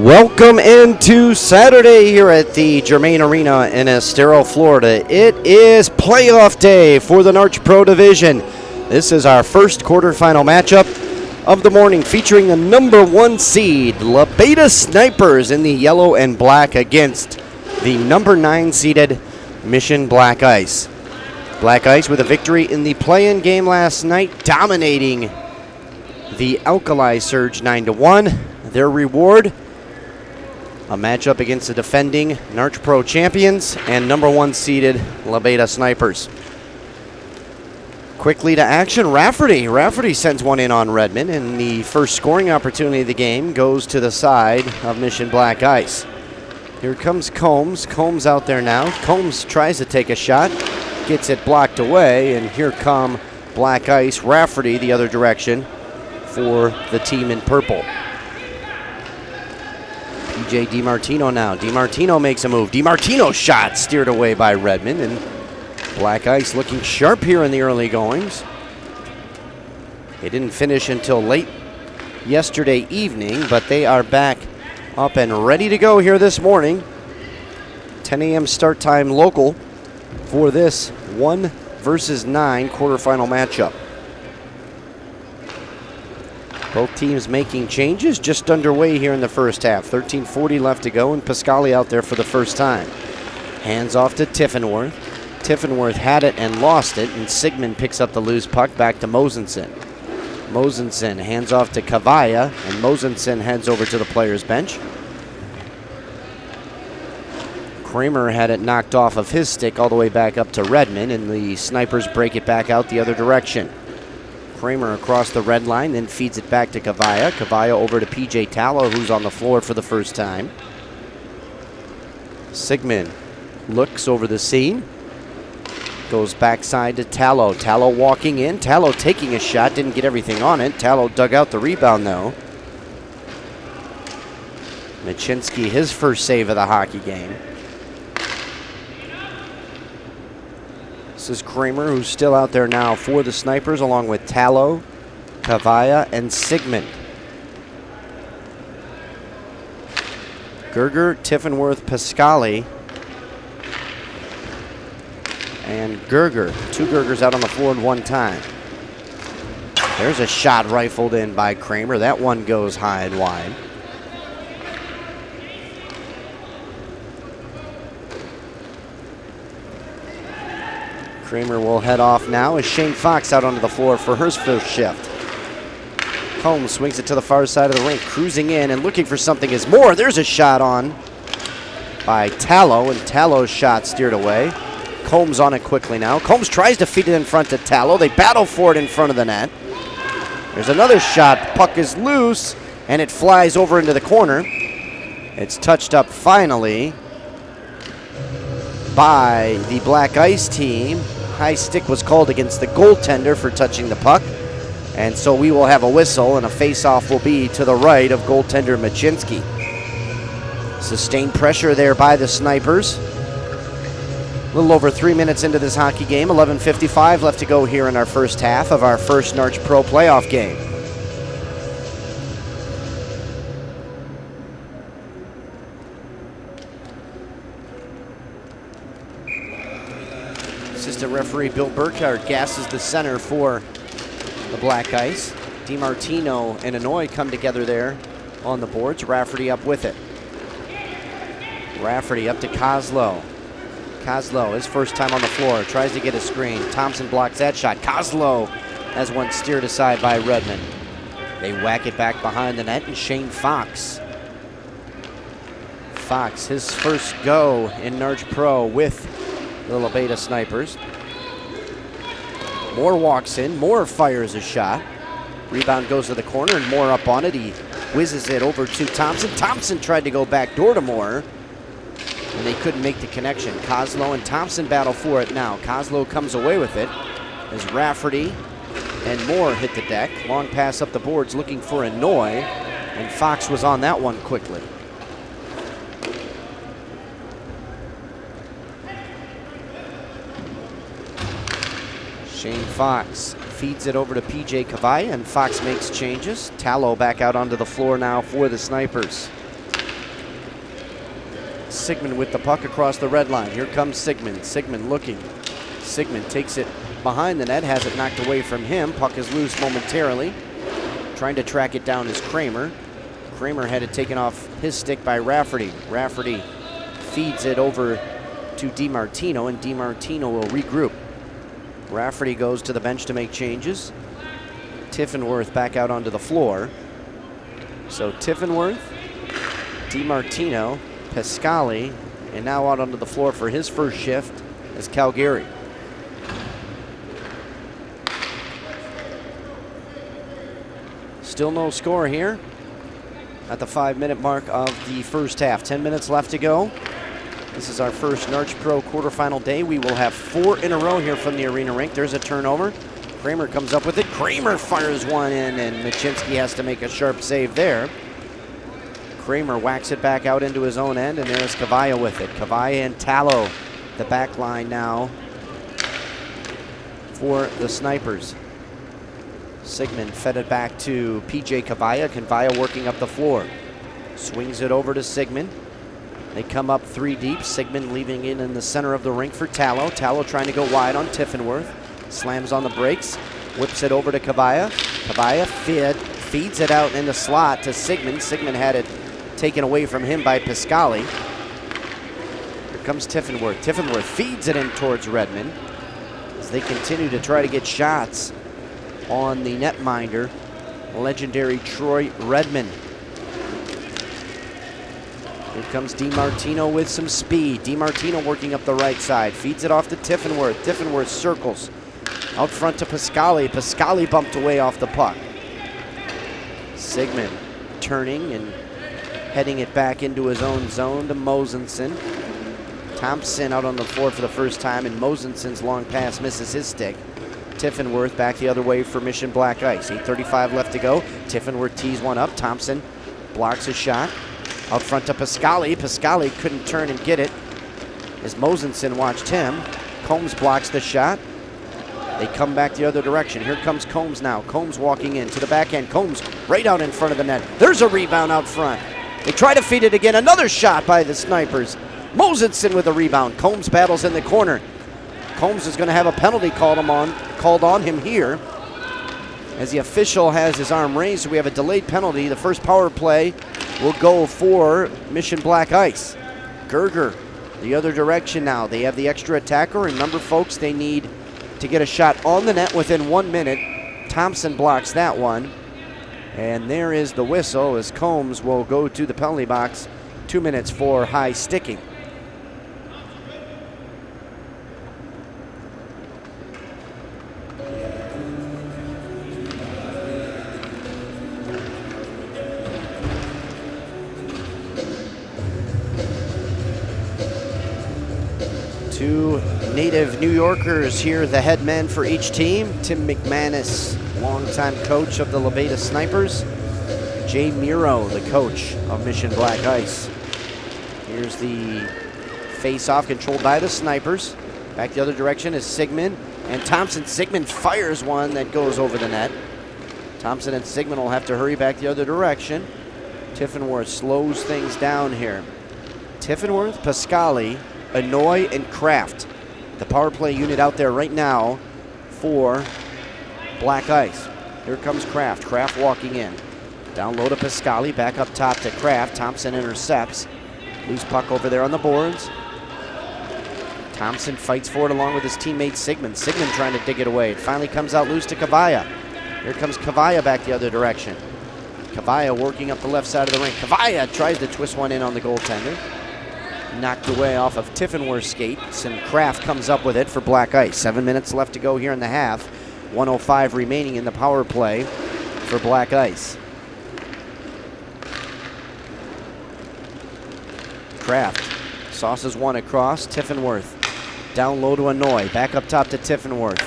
Welcome into Saturday here at the Germain Arena in Estero, Florida. It is playoff day for the NARCh Pro Division. This is our first quarterfinal matchup of the morning, featuring the number 1 seed, Labeda Snipers, in the yellow and black against the number 9 seeded Mission Black Ice. Black Ice with a victory in the play-in game last night, dominating the Alkali Surge 9-1. Their reward, a matchup against the defending NARCh Pro Champions and number 1 seeded Labeda Snipers. Quickly to action, Rafferty. Rafferty sends one in on Redmond, and the first scoring opportunity of the game goes to the side of Mission Black Ice. Here comes Combs. Combs out there now. Combs tries to take a shot, gets it blocked away, and here come Black Ice. Rafferty the other direction for the team in purple. PJ DiMartino now. DiMartino makes a move. DiMartino's shot steered away by Redmond, and Black Ice looking sharp here in the early goings. They didn't finish until late yesterday evening, but they are back up and ready to go here this morning. 10 a.m. start time local for this 1 versus 9 quarterfinal matchup. Both teams making changes, just underway here in the first half. 13:40 left to go, and Pascali out there for the first time. Hands off to Tiffenworth. Tiffenworth had it and lost it, and Sigmund picks up the loose puck back to Mosensen. Mosensen hands off to Cavalla, and Mosensen heads over to the players' bench. Kramer had it knocked off of his stick all the way back up to Redmond, and the Snipers break it back out the other direction. Kramer across the red line, then feeds it back to Cavalla. Cavalla over to PJ Tallow, who's on the floor for the first time. Sigmund looks over the scene. Goes backside to Tallow. Tallow walking in. Tallow taking a shot. Didn't get everything on it. Tallow dug out the rebound, though. Machinsky, his first save of the hockey game. This is Kramer, who's still out there now for the Snipers, along with Tallow, Cavalla, and Sigmund. Gerger, Tiffenworth, Pascali, and Gerger. 2 Gergers out on the floor at one time. There's a shot rifled in by Kramer. That one goes high and wide. Kramer will head off now as Shane Fox out onto the floor for her first shift. Combs swings it to the far side of the rink, cruising in and looking for something is more. There's a shot on by Tallow, and Tallow's shot steered away. Combs on it quickly now. Combs tries to feed it in front to Tallow. They battle for it in front of the net. There's another shot. Puck is loose, and it flies over into the corner. It's touched up finally by the Black Ice team. High stick was called against the goaltender for touching the puck, and so we will have a whistle, and a face-off will be to the right of goaltender Machinsky. Sustained pressure there by the Snipers. A little over 3 minutes into this hockey game. 11:55 left to go here in our first half of our first NARCh Pro playoff game. Assistant referee Bill Burkhardt gasses the center for the Black Ice. DiMartino and Anoy come together there on the boards. Rafferty up with it. Rafferty up to Kozlow. Kozlow, his first time on the floor, tries to get a screen. Thompson blocks that shot. Kozlow has one steered aside by Redmond. They whack it back behind the net, and Shane Fox. Fox, his first go in NARCh Pro with the Labeda Snipers. Moore walks in. Moore fires a shot. Rebound goes to the corner, and Moore up on it. He whizzes it over to Thompson. Thompson tried to go back door to Moore, and they couldn't make the connection. Kozlow and Thompson battle for it now. Kozlow comes away with it as Rafferty and Moore hit the deck. Long pass up the boards looking for Anoy, and Fox was on that one quickly. Shane Fox feeds it over to PJ Cavalla, and Fox makes changes. Tallow back out onto the floor now for the Snipers. Sigmund with the puck across the red line. Here comes Sigmund. Sigmund looking. Sigmund takes it behind the net, has it knocked away from him. Puck is loose momentarily. Trying to track it down is Kramer. Kramer had it taken off his stick by Rafferty. Rafferty feeds it over to DiMartino, and DiMartino will regroup. Rafferty goes to the bench to make changes. Tiffenworth back out onto the floor. So Tiffenworth, DiMartino, Pascali, and now out onto the floor for his first shift is Calgary. Still no score here at the 5-minute mark of the first half. 10 minutes left to go. This is our first NARCh Pro quarterfinal day. We will have 4 in a row here from the arena rink. There's a turnover. Kramer comes up with it. Kramer fires one in, and Machinsky has to make a sharp save there. Kramer whacks it back out into his own end, and there's Cavalla with it. Cavalla and Tallow, the back line now for the Snipers. Sigmund fed it back to PJ Cavalla. Cavalla working up the floor. Swings it over to Sigmund. They come up 3 deep. Sigmund leaving it in the center of the rink for Tallow. Tallow trying to go wide on Tiffenworth. Slams on the brakes. Whips it over to Cavalla. Cavalla feeds it out in the slot to Sigmund. Sigmund had it taken away from him by Pascali. Here comes Tiffenworth. Tiffenworth feeds it in towards Redmond as they continue to try to get shots on the netminder, legendary Troy Redmond. Here comes DiMartino with some speed. DiMartino working up the right side. Feeds it off to Tiffenworth. Tiffenworth circles. Out front to Pascali. Pascali bumped away off the puck. Sigmund turning and heading it back into his own zone to Mosensen. Thompson out on the floor for the first time, and Mosensen's long pass misses his stick. Tiffenworth back the other way for Mission Black Ice. 8:35 left to go. Tiffenworth tees one up. Thompson blocks a shot. Out front to Pascali. Pascali couldn't turn and get it as Mosensen watched him. Combs blocks the shot. They come back the other direction. Here comes Combs now. Combs walking in to the back end. Combs right out in front of the net. There's a rebound out front. They try to feed it again. Another shot by the Snipers. Mosensen with a rebound. Combs battles in the corner. Combs is going to have a penalty called on him here as the official has his arm raised. So we have a delayed penalty. The first power play will go for Mission Black Ice. Gerger the other direction now. They have the extra attacker. Remember, folks, they need to get a shot on the net within 1 minute. Thompson blocks that one. And there is the whistle as Combs will go to the penalty box. 2 minutes for high sticking. Two native New Yorkers here, the head men for each team. Tim McManus, longtime coach of the Labeda Snipers. Jay Miro, the coach of Mission Black Ice. Here's the face-off controlled by the Snipers. Back the other direction is Sigmund and Thompson. Sigmund fires one that goes over the net. Thompson and Sigmund will have to hurry back the other direction. Tiffenworth slows things down here. Tiffenworth, Pascali, Anoy, and Kraft. The power play unit out there right now for Black Ice. Here comes Kraft. Kraft walking in. Down low to Pascali. Back up top to Kraft. Thompson intercepts. Loose puck over there on the boards. Thompson fights for it along with his teammate Sigmund. Sigmund trying to dig it away. It finally comes out loose to Cavalla. Here comes Cavalla back the other direction. Cavalla working up the left side of the rink. Cavalla tries to twist one in on the goaltender. Knocked away off of Tiffenworth's skates, and Kraft comes up with it for Black Ice. 7 minutes left to go here in the half. 1:05 remaining in the power play for Black Ice. Kraft sauces one across. Tiffenworth down low to Anoy. Back up top to Tiffenworth.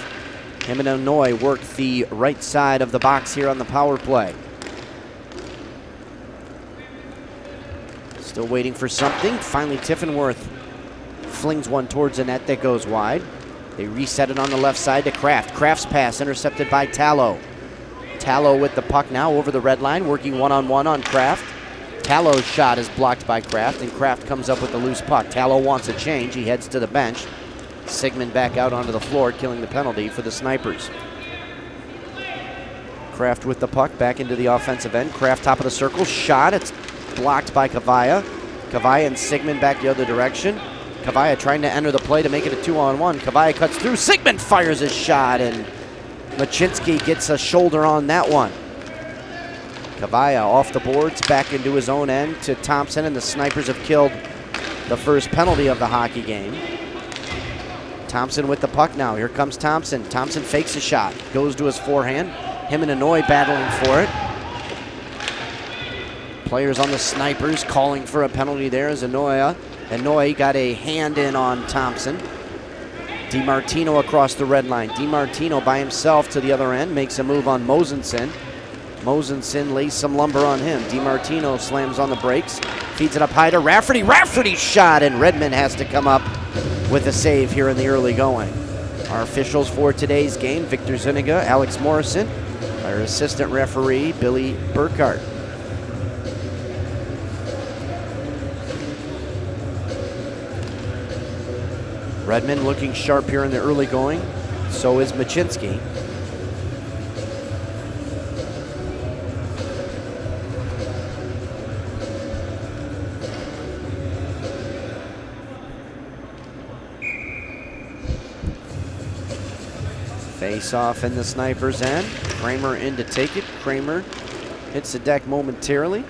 Him and Anoy work the right side of the box here on the power play. Still waiting for something. Finally, Tiffenworth flings one towards the net that goes wide. They reset it on the left side to Kraft. Kraft's pass intercepted by Tallow. Tallow with the puck now over the red line, working one-on-one on Kraft. Tallo's shot is blocked by Kraft, and Kraft comes up with the loose puck. Tallo wants a change. He heads to the bench. Sigmund back out onto the floor, killing the penalty for the Snipers. Kraft with the puck back into the offensive end. Kraft top of the circle. Shot. It's blocked by Kavaya. Kavaya and Sigmund back the other direction. Kavaya trying to enter the play to make it a 2-on-1. Kavaya cuts through. Sigmund fires his shot, and Machinsky gets a shoulder on that one. Kavaya off the boards, back into his own end to Thompson, and the Snipers have killed the first penalty of the hockey game. Thompson with the puck now. Here comes Thompson. Thompson fakes a shot, goes to his forehand. Him and Anoy battling for it. Players on the Snipers calling for a penalty there as Anoy got a hand in on Thompson. DiMartino across the red line. DiMartino by himself to the other end, makes a move on Mosensen. Mosensen lays some lumber on him. DiMartino slams on the brakes, feeds it up high to Rafferty. Rafferty's shot, and Redmond has to come up with a save here in the early going. Our officials for today's game, Victor Zuniga, Alex Morrison, our assistant referee, Billy Burkhart. Redmond looking sharp here in the early going. So is Machinsky. Face off in the Snipers' end. Kramer in to take it. Kramer hits the deck momentarily.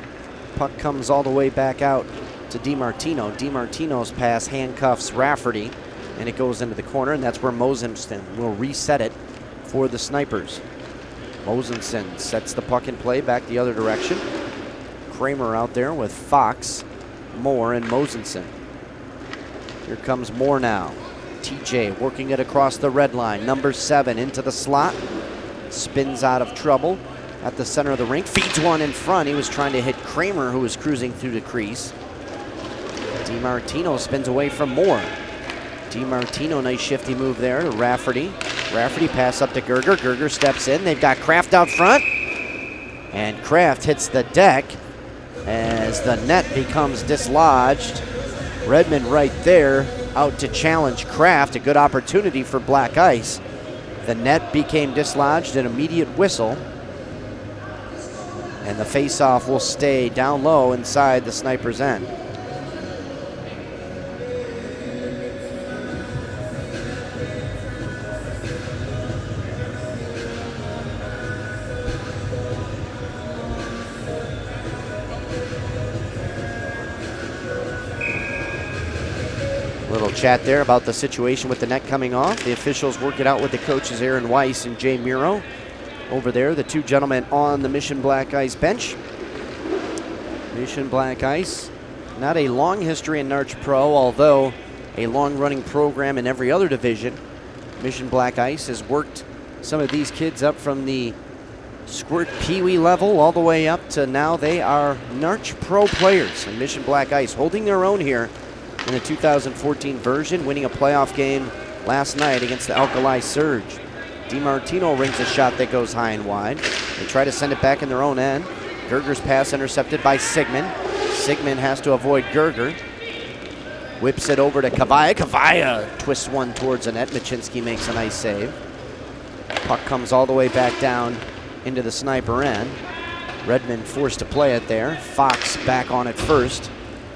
Puck comes all the way back out to DiMartino. DiMartino's pass handcuffs Rafferty, and it goes into the corner, and that's where Mosensen will reset it for the Snipers. Mosensen sets the puck in play back the other direction. Kramer out there with Fox, Moore, and Mosensen. Here comes Moore now. TJ working it across the red line. Number 7 into the slot. Spins out of trouble at the center of the rink. Feeds one in front. He was trying to hit Kramer, who was cruising through the crease. DiMartino spins away from Moore. DiMartino, nice shifty move there to Rafferty. Rafferty pass up to Gerger. Gerger steps in. They've got Kraft out front. And Kraft hits the deck as the net becomes dislodged. Redmond right there out to challenge Kraft. A good opportunity for Black Ice. The net became dislodged, an immediate whistle. And the face-off will stay down low inside the Snipers' end. Little chat there about the situation with the net coming off. The officials work it out with the coaches, Aaron Weiss and Jay Miro. Over there, the two gentlemen on the Mission Black Ice bench. Mission Black Ice, not a long history in NARCh Pro, although a long-running program in every other division. Mission Black Ice has worked some of these kids up from the Squirt Pee-wee level all the way up to now they are NARCh Pro players. And Mission Black Ice holding their own here in the 2014 version, winning a playoff game last night against the Alkali Surge. DiMartino rings a shot that goes high and wide. They try to send it back in their own end. Gerger's pass intercepted by Sigmund. Sigmund has to avoid Gerger. Whips it over to Kavaya. Kavaya twists one towards the net. Machinsky makes a nice save. Puck comes all the way back down into the Sniper end. Redmond forced to play it there. Fox back on it first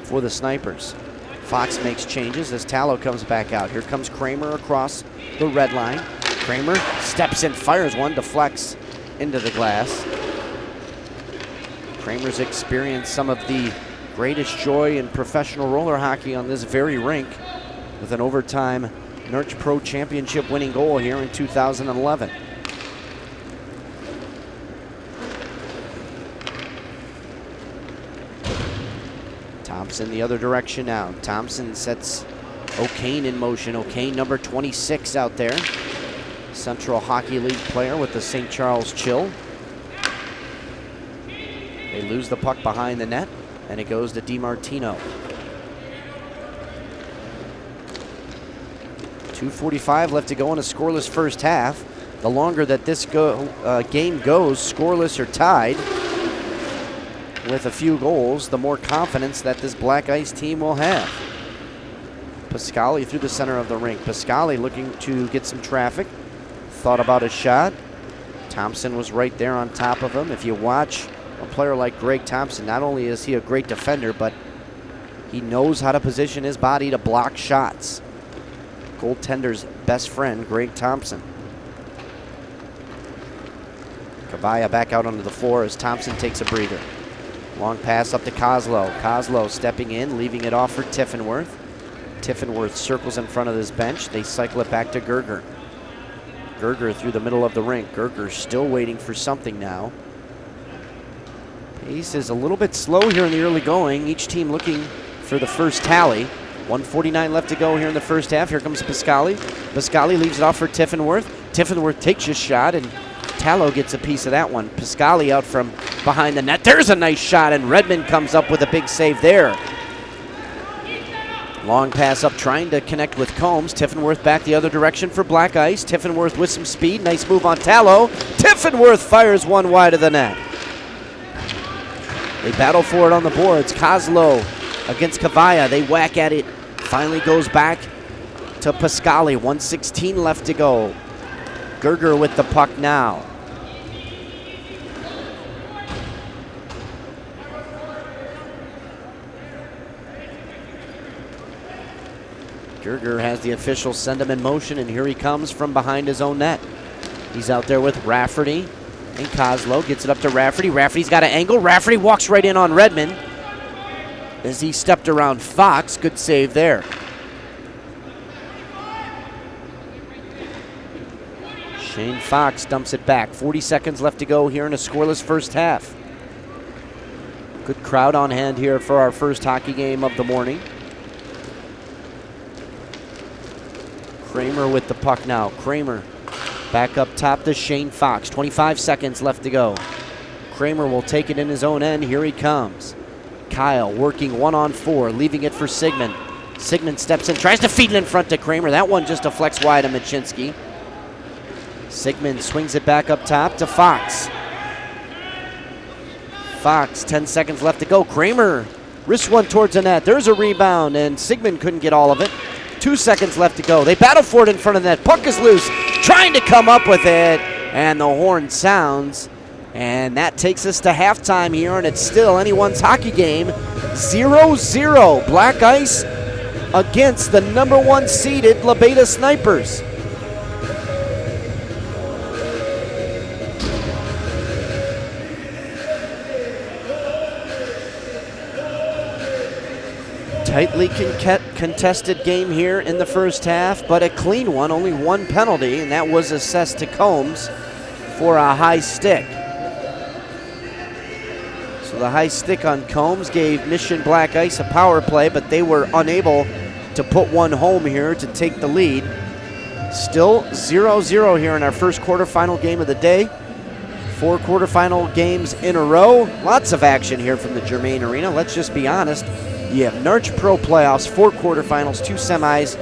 for the Snipers. Fox makes changes as Tallo comes back out. Here comes Kramer across the red line. Kramer steps in, fires one, deflects into the glass. Kramer's experienced some of the greatest joy in professional roller hockey on this very rink with an overtime NARCh Pro Championship winning goal here in 2011. Thompson the other direction now. Thompson sets O'Kane in motion. O'Kane, number 26 out there. Central Hockey League player with the St. Charles Chill. They lose the puck behind the net, and it goes to DiMartino. 2:45 left to go in a scoreless first half. The longer that this game goes, scoreless or tied, with a few goals, the more confidence that this Black Ice team will have. Pascali through the center of the rink. Pascali looking to get some traffic. Thought about a shot. Thompson was right there on top of him. If you watch a player like Greg Thompson, not only is he a great defender, but he knows how to position his body to block shots. Goaltender's best friend, Greg Thompson. Kavaya back out onto the floor as Thompson takes a breather. Long pass up to Kozlow. Kozlow stepping in, leaving it off for Tiffenworth. Tiffenworth circles in front of this bench. They cycle it back to Gerger. Gerger through the middle of the rink. Gerger still waiting for something now. Pace is a little bit slow here in the early going. Each team looking for the first tally. 1:49 left to go here in the first half. Here comes Pascali. Pascali leaves it off for Tiffenworth. Tiffenworth takes his shot, and Tallow gets a piece of that one. Pascali out from behind the net. There's a nice shot, and Redmond comes up with a big save there. Long pass up, trying to connect with Combs. Tiffenworth back the other direction for Black Ice. Tiffenworth with some speed. Nice move on Tallow. Tiffenworth fires one wide of the net. They battle for it on the boards. Kozlow against Kavaya. They whack at it. Finally goes back to Pascali. 1:16 left to go. Gerger with the puck now. Gerger has the officials send him in motion, and here he comes from behind his own net. He's out there with Rafferty and Kozlow. Gets it up to Rafferty. Rafferty's got an angle. Rafferty walks right in on Redmond as he stepped around Fox. Good save there. Shane Fox dumps it back. 40 seconds left to go here in a scoreless first half. Good crowd on hand here for our first hockey game of the morning. Kramer with the puck now. Kramer back up top to Shane Fox. 25 seconds left to go. Kramer will take it in his own end. Here he comes. Kyle working 1-on-4, leaving it for Sigmund. Sigmund steps in, tries to feed it in front to Kramer. That one just deflects wide of Machinsky. Sigmund swings it back up top to Fox. Fox, 10 seconds left to go. Kramer wrists one towards the net. There's a rebound, and Sigmund couldn't get all of it. 2 seconds left to go. They battle for it in front of the net. Puck is loose, trying to come up with it, and the horn sounds. And that takes us to halftime here, and it's still anyone's hockey game. 0-0. Black Ice against the #1 seeded Labeda Snipers. Tightly contested game here in the first half, but a clean one. Only one penalty, and that was assessed to Combs for a high stick. So the high stick on Combs gave Mission Black Ice a power play, but they were unable to put one home here to take the lead. Still 0-0 here in our first quarterfinal game of the day. 4 quarterfinal games in a row. Lots of action here from the Germain Arena. Let's just be honest. You have NARCh Pro playoffs, 4 quarterfinals, 2 semis,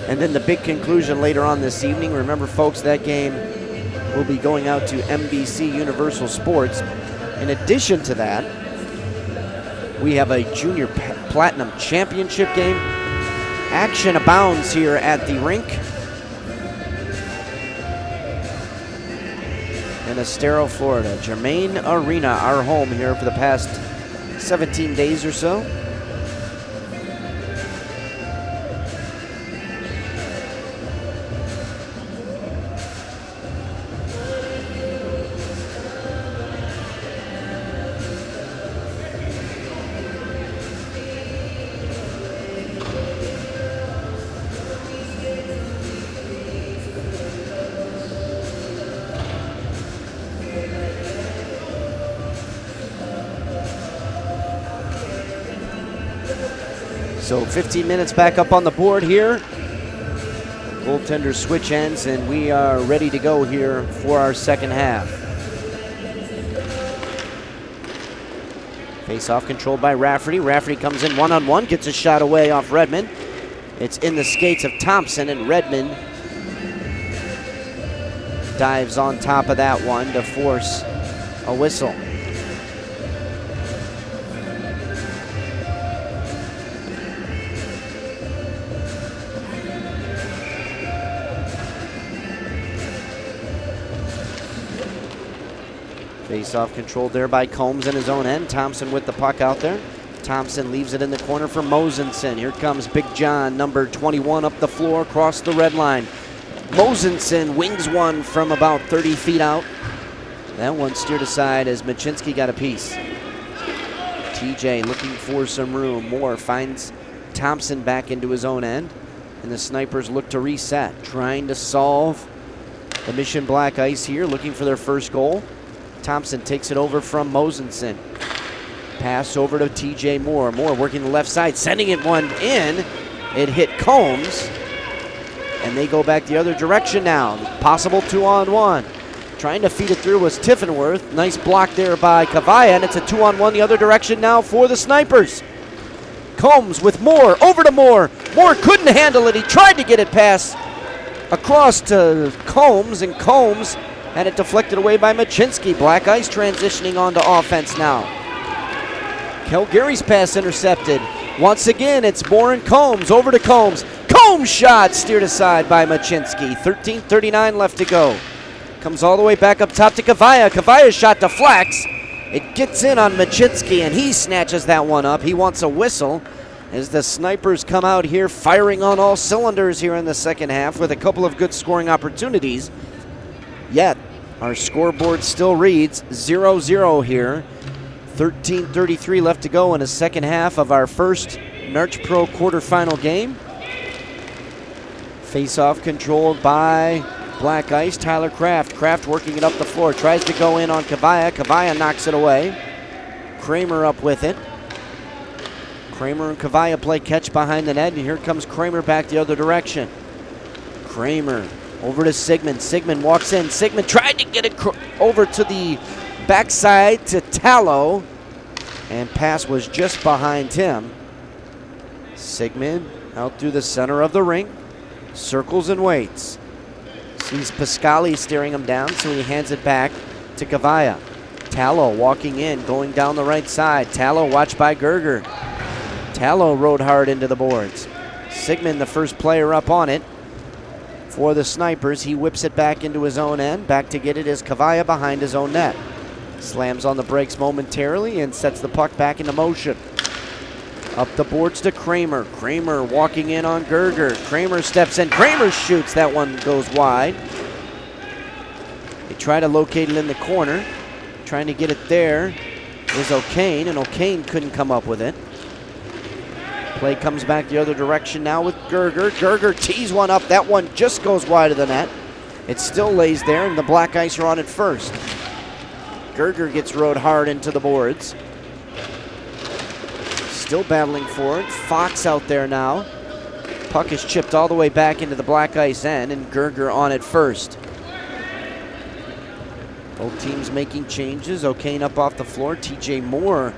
and then the big conclusion later on this evening. Remember, folks, that game will be going out to NBC Universal Sports. In addition to that, we have a Junior Platinum Championship game. Action abounds here at the rink in Estero, Florida. Germain Arena, our home here for the past 17 days or so. So 15 minutes back up on the board here. Goaltender switch ends, and we are ready to go here for our second half. Face-off controlled by Rafferty. Rafferty comes in 1-on-1, gets a shot away off Redmond. It's in the skates of Thompson, and Redmond dives on top of that one to force a whistle. Face-off controlled there by Combs in his own end. Thompson with the puck out there. Thompson leaves it in the corner for Mosensen. Here comes Big John, number 21, up the floor, across the red line. Mosensen wings one from about 30 feet out. That one steered aside as Machinsky got a piece. TJ looking for some room. Moore finds Thompson back into his own end. And the Snipers look to reset, trying to solve the Mission Black Ice here, looking for their first goal. Thompson takes it over from Mosensen. Pass over to TJ Moore. Moore working the left side, sending it one in. It hit Combs. And they go back the other direction now. Possible 2-on-1. Trying to feed it through was Tiffenworth. Nice block there by Kavaya, and it's a 2-on-1 the other direction now for the Snipers. Combs with Moore, over to Moore. Moore couldn't handle it. He tried to get it past across to Combs, and Combs had it deflected away by Machinsky. Black Ice transitioning onto offense now. Calgary's pass intercepted. Once again, it's Moore and Combs, over to Combs. Combs shot steered aside by Machinsky. 13:39 left to go. Comes all the way back up top to Kavaya. Kavaya's shot deflects. It gets in on Machinsky, and he snatches that one up. He wants a whistle as the Snipers come out here firing on all cylinders here in the second half with a couple of good scoring opportunities. Yet, our scoreboard still reads 0-0 here. 13:33 left to go in the second half of our first NARCh Pro quarterfinal game. Face-off controlled by Black Ice. Tyler Kraft. Kraft working it up the floor. Tries to go in on Kavaya. Kavaya knocks it away. Kramer up with it. Kramer and Kavaya play catch behind the net, and here comes Kramer back the other direction. Kramer over to Sigmund. Sigmund walks in. Sigmund tried to get it over to the backside to Tallow, and pass was just behind him. Sigmund out through the center of the rink. Circles and waits. Sees Pascali staring him down, so he hands it back to Kavaya. Tallow walking in, going down the right side. Tallow watched by Gerger. Tallow rode hard into the boards. Sigmund, the first player up on it for the Snipers. He whips it back into his own end. Back to get it is Kavaya behind his own net. Slams on the brakes momentarily and sets the puck back into motion. Up the boards to Kramer. Kramer walking in on Gerger. Kramer steps in. Kramer shoots. That one goes wide. They try to locate it in the corner. Trying to get it there is O'Kane, and O'Kane couldn't come up with it. Play comes back the other direction now with Gerger. Gerger tees one up. That one just goes wide of the net. It still lays there, and the Black Ice are on it first. Gerger gets rode hard into the boards. Still battling for it. Fox out there now. Puck is chipped all the way back into the Black Ice end, and Gerger on it first. Both teams making changes. O'Kane up off the floor. TJ Moore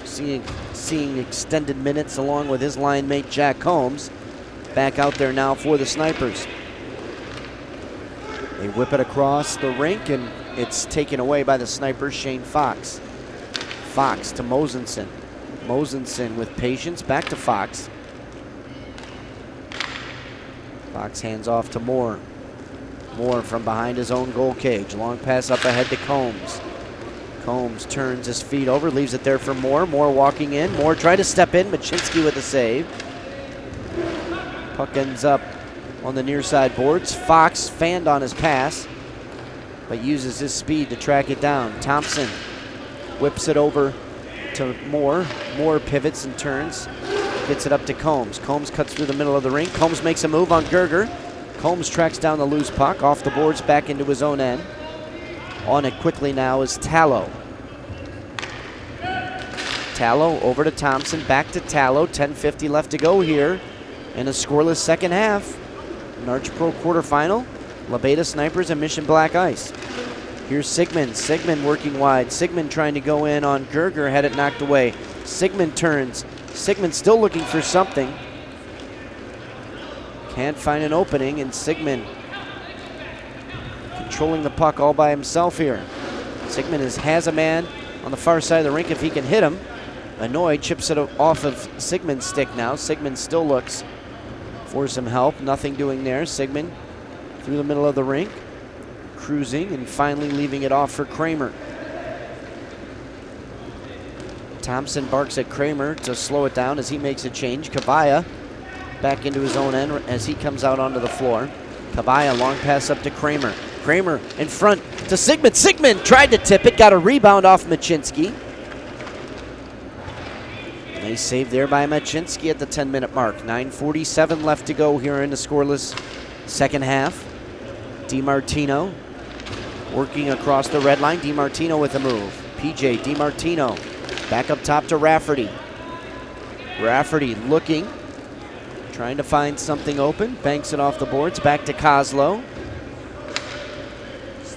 seeing extended minutes along with his line mate Jack Combs. Back out there now for the Snipers. They whip it across the rink, and it's taken away by the Snipers, Shane Fox. Fox to Mosensen. Mosensen with patience, back to Fox. Fox hands off to Moore. Moore from behind his own goal cage. Long pass up ahead to Combs. Combs turns his feet over, leaves it there for Moore. Moore walking in. Moore tried to step in. Machinsky with a save. Puck ends up on the near side boards. Fox fanned on his pass, but uses his speed to track it down. Thompson whips it over to Moore. Moore pivots and turns. Gets it up to Combs. Combs cuts through the middle of the rink. Combs makes a move on Gerger. Combs tracks down the loose puck. Off the boards, back into his own end. On it quickly now is Tallow. Tallow over to Thompson. Back to Tallow. 10:50 left to go here in a scoreless second half. NARCh Pro quarterfinal. Labeda Snipers and Mission Black Ice. Here's Sigmund. Sigmund working wide. Sigmund trying to go in on Gerger. Had it knocked away. Sigmund turns. Sigmund still looking for something. Can't find an opening, and Sigmund controlling the puck all by himself here. Sigmund has a man on the far side of the rink if he can hit him. Annoyed, chips it off of Sigmund's stick now. Sigmund still looks for some help. Nothing doing there. Sigmund through the middle of the rink, cruising and finally leaving it off for Kramer. Thompson barks at Kramer to slow it down as he makes a change. Kavaya back into his own end as he comes out onto the floor. Kavaya, long pass up to Kramer. Kramer in front to Sigmund. Sigmund tried to tip it, got a rebound off Machinsky. Nice save there by Machinsky at the 10-minute mark. 9:47 left to go here in the scoreless second half. DiMartino working across the red line. DiMartino with a move. PJ DiMartino back up top to Rafferty. Rafferty looking, trying to find something open. Banks it off the boards. Back to Kozlow. It's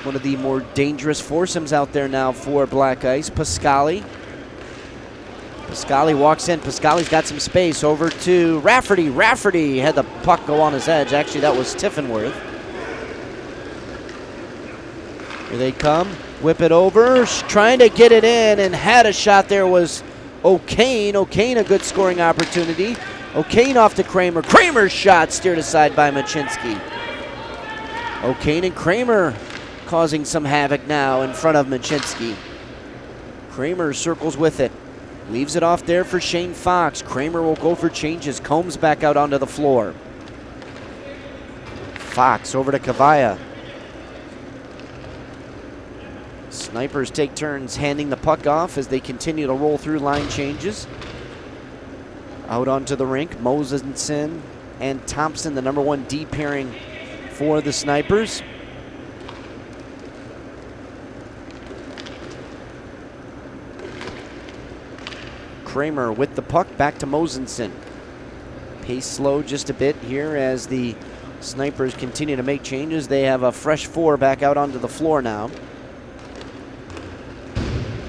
one of the more dangerous foursomes out there now for Black Ice. Pascali. Pascali walks in. Pascali's got some space. Over to Rafferty. Rafferty had the puck go on his edge. Actually, that was Tiffenworth. Here they come. Whip it over. Trying to get it in and had a shot there was O'Kane. O'Kane, a good scoring opportunity. O'Kane off to Kramer. Kramer's shot steered aside by Machinsky. O'Kane and Kramer causing some havoc now in front of Machinsky. Kramer circles with it. Leaves it off there for Shane Fox. Kramer will go for changes. Combs back out onto the floor. Fox over to Kavaya. Snipers take turns handing the puck off as they continue to roll through line changes. Out onto the rink, Mosensen and Thompson, the number 1 D pairing for the Snipers. Kramer with the puck, back to Mosensen. Pace slow just a bit here as the Snipers continue to make changes. They have a fresh 4 back out onto the floor now.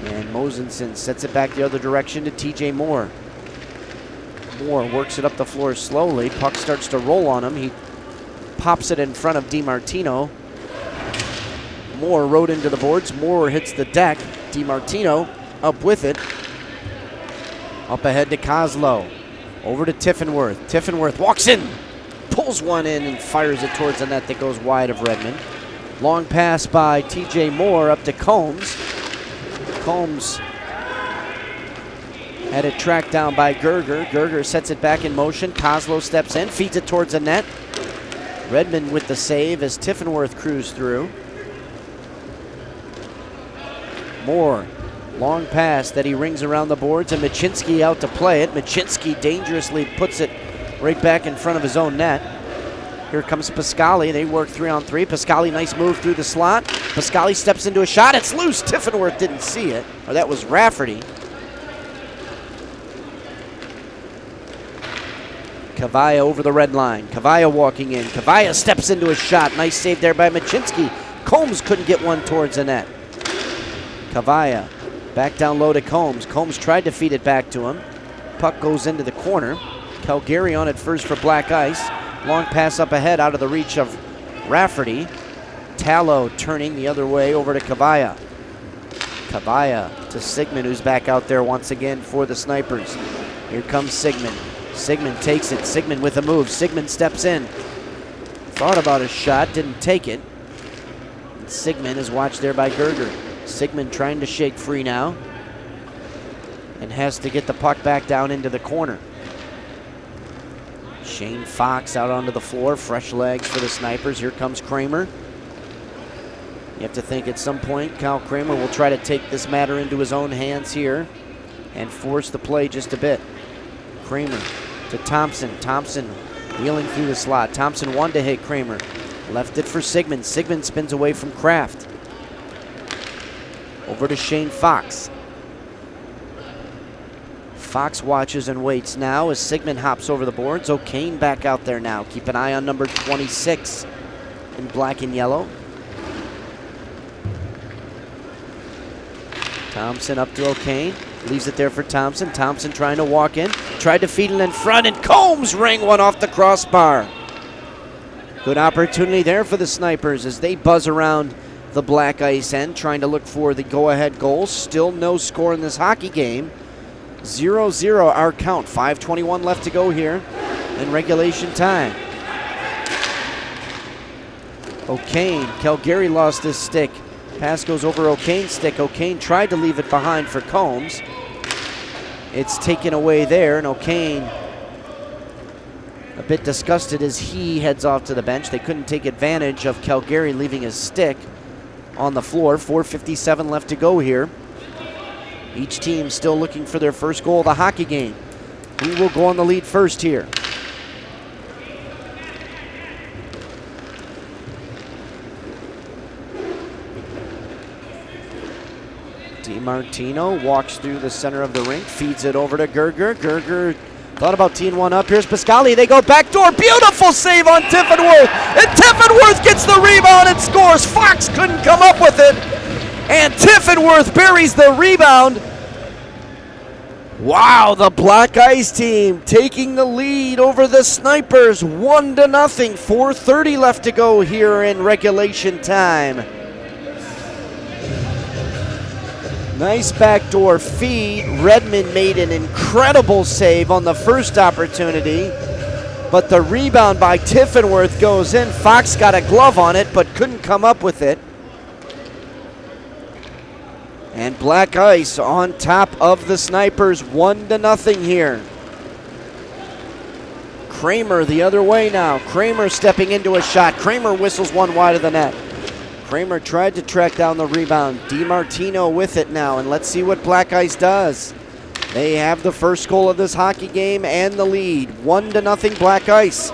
And Mosensen sets it back the other direction to TJ Moore. Moore works it up the floor slowly. Puck starts to roll on him. He pops it in front of DiMartino. Moore rode into the boards. Moore hits the deck. DiMartino up with it. Up ahead to Kozlow. Over to Tiffenworth. Tiffenworth walks in. Pulls one in and fires it towards the net that goes wide of Redmond. Long pass by TJ Moore up to Combs. Combs had it tracked down by Gerger. Gerger sets it back in motion. Kozlow steps in, feeds it towards the net. Redmond with the save as Tiffenworth cruised through. Moore, long pass that he rings around the boards, and Machinsky out to play it. Machinsky dangerously puts it right back in front of his own net. Here comes Pascali. They work 3-on-3. Pascali, nice move through the slot. Pascali steps into a shot. It's loose. Tiffenworth didn't see it. Or that was Rafferty. Kavaya over the red line. Kavaya walking in. Kavaya steps into a shot. Nice save there by Machinsky. Combs couldn't get one towards the net. Kavaya back down low to Combs. Combs tried to feed it back to him. Puck goes into the corner. Calgary on it first for Black Ice. Long pass up ahead out of the reach of Rafferty. Tallow turning the other way over to Kavaya. Kavaya to Sigmund, who's back out there once again for the Snipers. Here comes Sigmund. Sigmund takes it. Sigmund with a move. Sigmund steps in. Thought about a shot, didn't take it. And Sigmund is watched there by Gerger. Sigmund trying to shake free now and has to get the puck back down into the corner. Shane Fox out onto the floor. Fresh legs for the Snipers. Here comes Kramer. You have to think at some point Kyle Kramer will try to take this matter into his own hands here and force the play just a bit. Kramer to Thompson. Thompson wheeling through the slot. Thompson wanted to hit Kramer. Left it for Sigmund. Sigmund spins away from Kraft. Over to Shane Fox. Fox watches and waits now as Sigmund hops over the boards. O'Kane back out there now. Keep an eye on number 26 in black and yellow. Thompson up to O'Kane. Leaves it there for Thompson. Thompson trying to walk in. Tried to feed it in front, and Combs rang one off the crossbar. Good opportunity there for the Snipers as they buzz around the Black Ice end, trying to look for the go-ahead goal. Still no score in this hockey game. 0-0 our count. 5:21 left to go here in regulation time. O'Kane. Calgary lost his stick. Pass goes over O'Kane's stick. O'Kane tried to leave it behind for Combs. It's taken away there, and O'Kane a bit disgusted as he heads off to the bench. They couldn't take advantage of Calgary leaving his stick on the floor. 4:57 left to go here. Each team still looking for their first goal of the hockey game. Who will go on the lead first here? DiMartino walks through the center of the rink, feeds it over to Gerger. Gerger thought about teeing one up. Here's Pascali. They go backdoor. Beautiful save on Tiffenworth. And Tiffenworth gets the rebound and scores. Fox couldn't come up with it. And Tiffenworth buries the rebound. Wow, the Black Ice team taking the lead over the Snipers 1-0. 4:30 left to go here in regulation time. Nice backdoor feed. Redmond made an incredible save on the first opportunity, but the rebound by Tiffenworth goes in. Fox got a glove on it, but couldn't come up with it. And Black Ice on top of the Snipers, 1-0 here. Kramer the other way now. Kramer stepping into a shot. Kramer whistles one wide of the net. Kramer tried to track down the rebound. DiMartino with it now, and let's see what Black Ice does. They have the first goal of this hockey game and the lead. 1-0 Black Ice.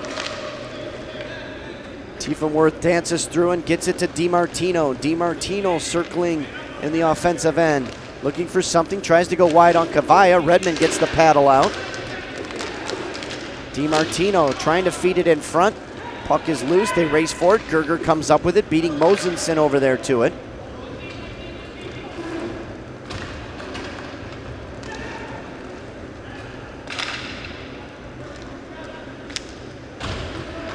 Tiefenworth dances through and gets it to DiMartino. DiMartino circling in the offensive end. Looking for something, tries to go wide on Cavalla. Redmond gets the paddle out. DiMartino trying to feed it in front. Puck is loose, they race for it. Gerger comes up with it, beating Mosenson over there to it.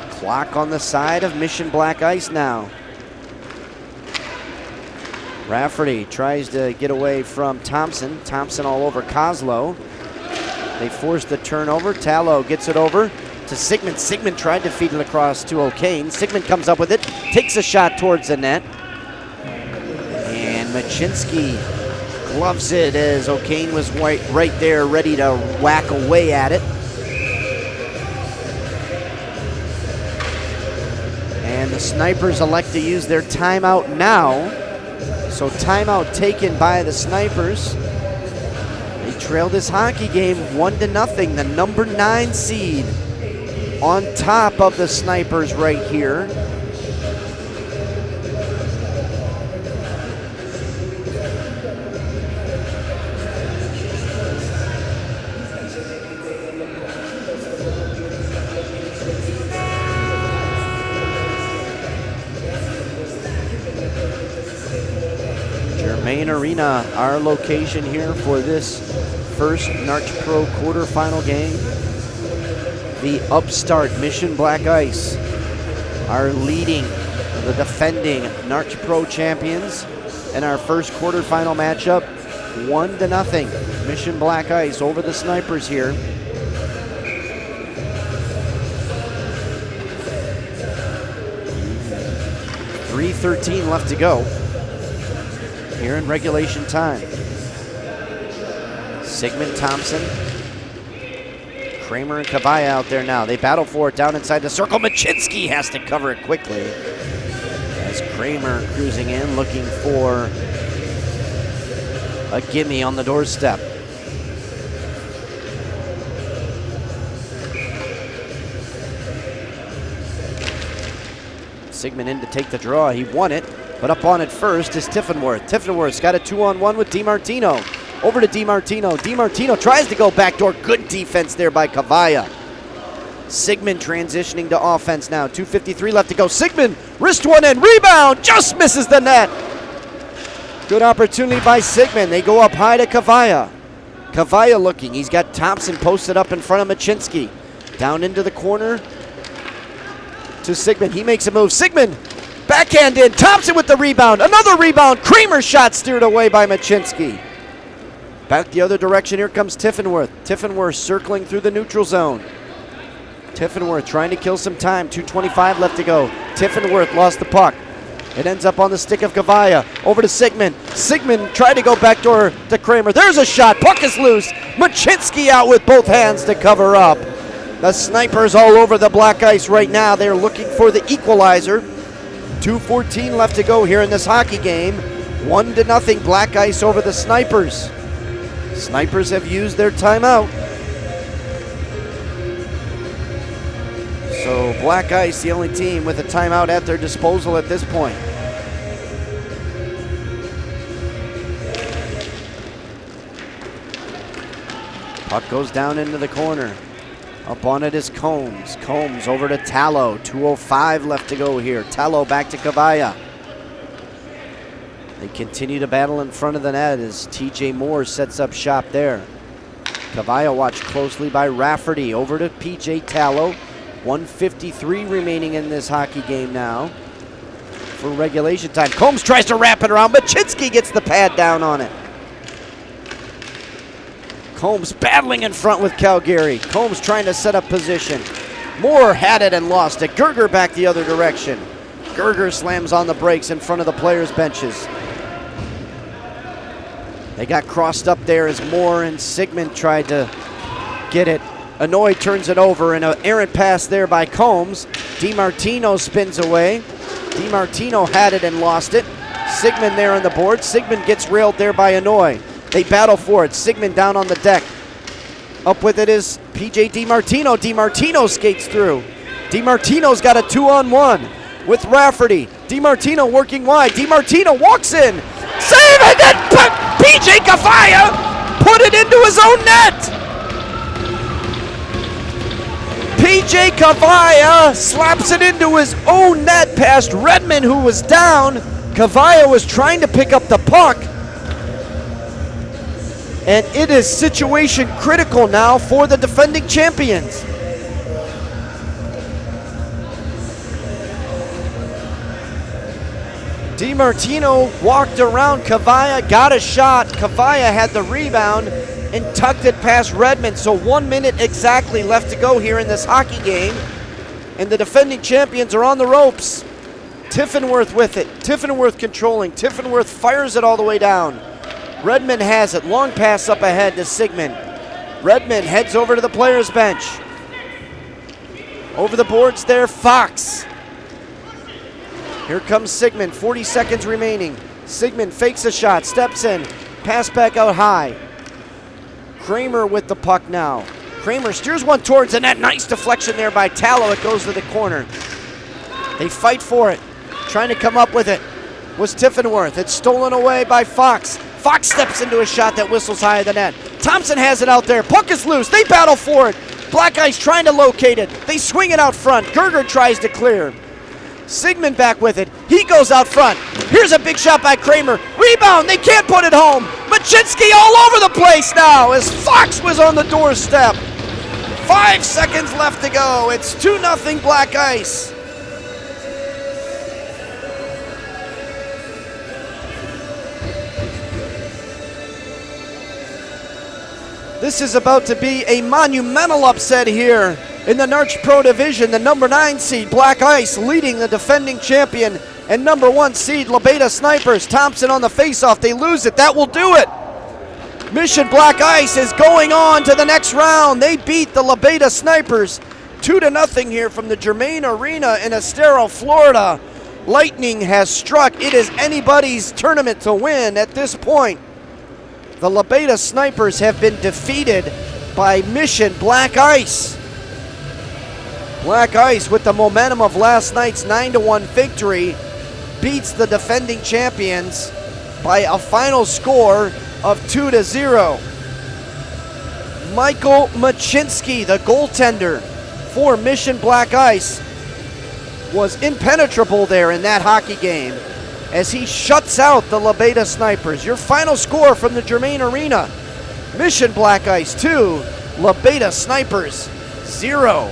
Clock on the side of Mission Black Ice now. Rafferty tries to get away from Thompson. Thompson all over Kozlow. They force the turnover. Tallow gets it over to Sigmund. Sigmund tried to feed it across to O'Kane. Sigmund comes up with it, takes a shot towards the net. And Machinsky gloves it as O'Kane was right there ready to whack away at it. And the Snipers elect to use their timeout now. So timeout taken by the Snipers. They trail this hockey game 1-0. The number 9 seed on top of the Snipers right here. Germain Arena, our location here for this first NARCh Pro quarterfinal game. The upstart Mission Black Ice are leading the defending NARCh Pro Champions in our first quarterfinal matchup, 1-0. Mission Black Ice over the Snipers here. .313 left to go here in regulation time. Sigmund, Thompson, Kramer and Cavalla out there now. They battle for it down inside the circle. Machinsky has to cover it quickly as Kramer cruising in looking for a gimme on the doorstep. Sigmund in to take the draw. He won it, but up on it first is Tiffenworth. Tiffenworth's got a 2-on-1 with DiMartino. Over to DiMartino. DiMartino tries to go backdoor. Good defense there by Cavalla. Sigmund transitioning to offense now. 2:53 left to go. Sigmund, wrist one in, rebound, just misses the net. Good opportunity by Sigmund. They go up high to Cavalla. Cavalla looking. He's got Thompson posted up in front of Machinsky. Down into the corner to Sigmund. He makes a move. Sigmund, backhand in. Thompson with the rebound. Another rebound. Kramer's shot steered away by Machinsky. Back the other direction, here comes Tiffenworth. Tiffenworth circling through the neutral zone. Tiffenworth trying to kill some time, 2:25 left to go. Tiffenworth lost the puck. It ends up on the stick of Kavaya. Over to Sigmund. Sigmund tried to go backdoor to Kramer. There's a shot. Puck is loose. Machinsky out with both hands to cover up. The Snipers all over the black ice right now. They're looking for the equalizer. 2:14 left to go here in this hockey game. 1-0 black ice over the Snipers. Snipers have used their timeout. So black ice, the only team with a timeout at their disposal at this point. Puck goes down into the corner. Up on it is Combs. Combs over to Tallow. 2:05 left to go here. Tallow back to Kavaya. They continue to battle in front of the net as TJ Moore sets up shop there. Kavaya watched closely by Rafferty. Over to PJ Tallow. 1:53 remaining in this hockey game now for regulation time. Combs tries to wrap it around. Machinsky gets the pad down on it. Combs battling in front with Calgary. Combs trying to set up position. Moore had it and lost it. Gerger back the other direction. Gerger slams on the brakes in front of the players' benches. They got crossed up there as Moore and Sigmund tried to get it. Anoy turns it over, and an errant pass there by Combs. DiMartino spins away. DiMartino had it and lost it. Sigmund there on the board. Sigmund gets railed there by Anoy. They battle for it. Sigmund down on the deck. Up with it is PJ DiMartino. DiMartino skates through. DiMartino's got a 2-on-1 with Rafferty. DiMartino working wide. DiMartino walks in. Save it! And PJ Kavaya put it into his own net! PJ Kavaya slaps it into his own net past Redmond, who was down. Kavaya was trying to pick up the puck. And it is situation critical now for the defending champions. DiMartino walked around Kavaya, got a shot. Kavaya had the rebound and tucked it past Redmond. So 1 minute exactly left to go here in this hockey game. And the defending champions are on the ropes. Tiffenworth with it. Tiffenworth controlling. Tiffenworth fires it all the way down. Redmond has it. Long pass up ahead to Sigmund. Redmond heads over to the players' bench. Over the boards there, Fox. Here comes Sigmund, 40 seconds remaining. Sigmund fakes a shot, steps in, pass back out high. Kramer with the puck now. Kramer steers one towards the net. Nice deflection there by Tallow. It goes to the corner. They fight for it. Trying to come up with it was Tiffenworth. It's stolen away by Fox. Fox steps into a shot that whistles high of the net. Thompson has it out there. Puck is loose. They battle for it. Black Ice trying to locate it. They swing it out front. Gerger tries to clear. Sigmund back with it. He goes out front. Here's a big shot by Kramer. Rebound. They can't put it home. Machinsky all over the place now as Fox was on the doorstep. 5 seconds left to go. It's 2-0 Black Ice. This is about to be a monumental upset here in the NARCh Pro Division. The number 9 seed, Black Ice, leading the defending champion, and number 1 seed, Labeda Snipers. Thompson on the faceoff. They lose it. That will do it. Mission Black Ice is going on to the next round. They beat the Labeda Snipers 2-0 here from the Germain Arena in Estero, Florida. Lightning has struck. It is anybody's tournament to win at this point. The Labeda Snipers have been defeated by Mission Black Ice. Black Ice, with the momentum of last night's 9-1 victory, beats the defending champions by a final score of 2-0. Michael Machinsky, the goaltender for Mission Black Ice, was impenetrable there in that hockey game as he shuts out the Labeda Snipers. Your final score from the Germain Arena: Mission Black Ice 2, Labeda Snipers 0.